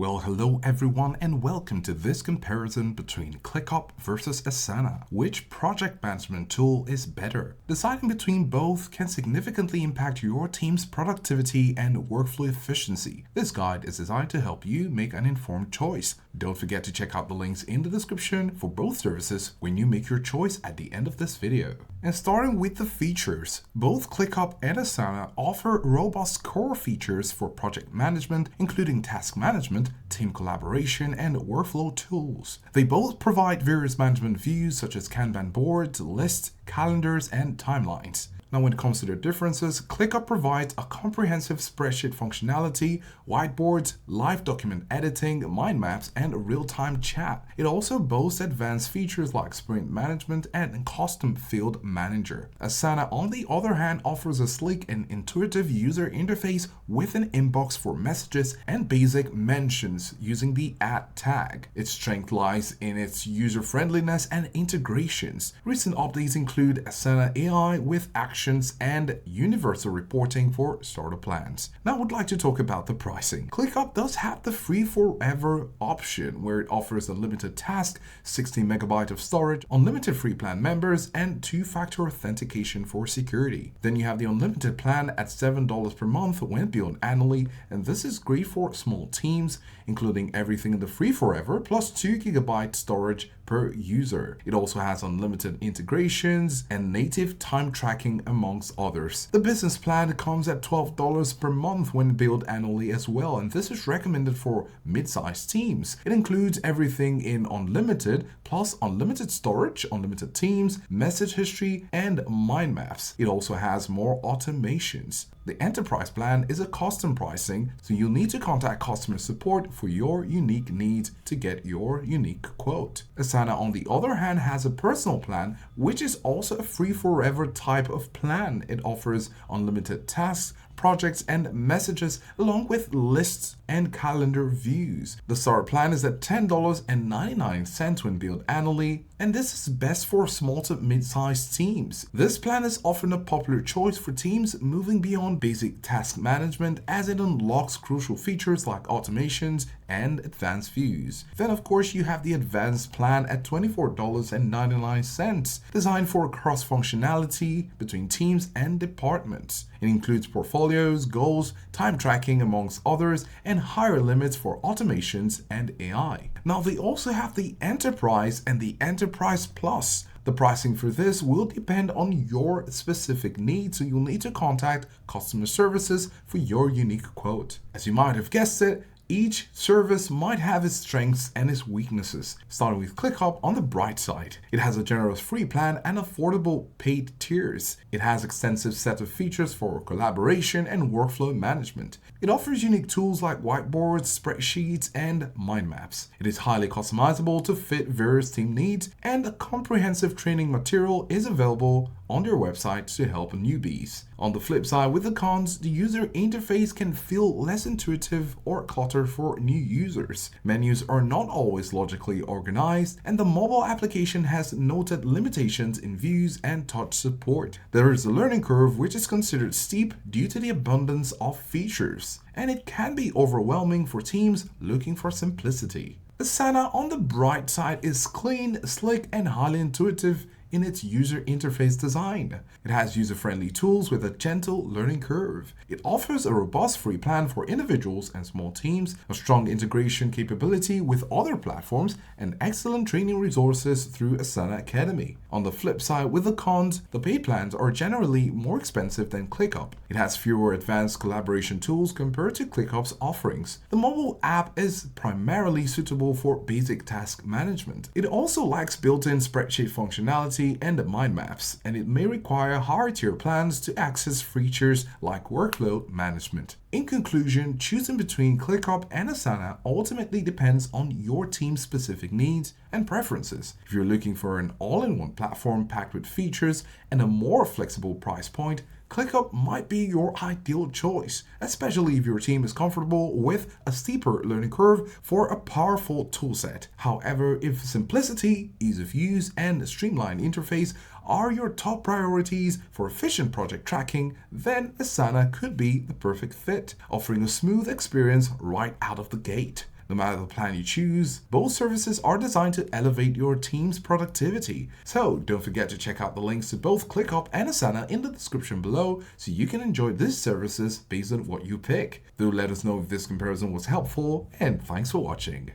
Well, hello everyone and welcome to this comparison between ClickUp versus Asana. Which project management tool is better? Deciding between both can significantly impact your team's productivity and workflow efficiency. This guide is designed to help you make an informed choice. Don't forget to check out the links in the description for both services when you make your choice at the end of this video. And starting with the features, both ClickUp and Asana offer robust core features for project management, including task management, team collaboration, and workflow tools. They both provide various management views such as Kanban boards, lists, calendars, and timelines. Now, when it comes to their differences, ClickUp provides a comprehensive spreadsheet functionality, whiteboards, live document editing, mind maps, and real-time chat. It also boasts advanced features like sprint management and custom field manager. Asana, on the other hand, offers a sleek and intuitive user interface with an inbox for messages and basic mentions using the @ tag. Its strength lies in its user-friendliness and integrations. Recent updates include Asana AI with actions and universal reporting for starter plans. Now I would like to talk about the pricing. ClickUp does have the free forever option where it offers unlimited task, 16 MB of storage, unlimited free plan members, and two-factor authentication for security. Then you have the unlimited plan at $7 per month when billed annually, and this is great for small teams, including everything in the free forever plus 2 GB storage per user. It also has unlimited integrations and native time tracking amongst others. The business plan comes at $12 per month when billed annually as well, and this is recommended for mid-sized teams. It includes everything in unlimited plus unlimited storage, unlimited teams, message history, and mind maps. It also has more automations. The enterprise plan is a custom pricing, so you'll need to contact customer support for your unique needs to get your unique quote. Asana, on the other hand, has a personal plan, which is also a free forever type of plan. It offers unlimited tasks, projects, and messages along with lists and calendar views. The starter plan is at $10.99 when billed annually, and this is best for small to mid-sized teams. This plan is often a popular choice for teams moving beyond basic task management as it unlocks crucial features like automations and advanced views. Then of course you have the advanced plan at $24.99, designed for cross-functionality between teams and departments. It includes portfolios, goals, time tracking amongst others, and higher limits for automations and AI. Now they also have the Enterprise and the Enterprise Plus. The pricing for this will depend on your specific needs, so you'll need to contact customer services for your unique quote. As you might have guessed it, each service might have its strengths and its weaknesses. Starting with ClickUp, on the bright side, it has a generous free plan and affordable paid tiers. It has an extensive set of features for collaboration and workflow management. It offers unique tools like whiteboards, spreadsheets, and mind maps. It is highly customizable to fit various team needs, and a comprehensive training material is available on their website to help newbies. On the flip side, with the cons, the user interface can feel less intuitive or cluttered for new users. Menus are not always logically organized, and the mobile application has noted limitations in views and touch support. There is a learning curve which is considered steep due to the abundance of features, and it can be overwhelming for teams looking for simplicity. Asana, on the bright side, is clean, slick, and highly intuitive in its user interface design. It has user-friendly tools with a gentle learning curve. It offers a robust free plan for individuals and small teams, a strong integration capability with other platforms, and excellent training resources through Asana Academy. On the flip side, with the cons, the paid plans are generally more expensive than ClickUp. It has fewer advanced collaboration tools compared to ClickUp's offerings. The mobile app is primarily suitable for basic task management. It also lacks built-in spreadsheet functionality and mind maps, and it may require higher tier plans to access features like workload management. In conclusion, choosing between ClickUp and Asana ultimately depends on your team's specific needs and preferences. If you're looking for an all-in-one platform packed with features and a more flexible price point, ClickUp might be your ideal choice, especially if your team is comfortable with a steeper learning curve for a powerful toolset. However, if simplicity, ease of use, and streamlined interface are your top priorities for efficient project tracking, then Asana could be the perfect fit, offering a smooth experience right out of the gate. No matter the plan you choose, both services are designed to elevate your team's productivity. So don't forget to check out the links to both ClickUp and Asana in the description below so you can enjoy these services based on what you pick. Do let us know if this comparison was helpful, and thanks for watching.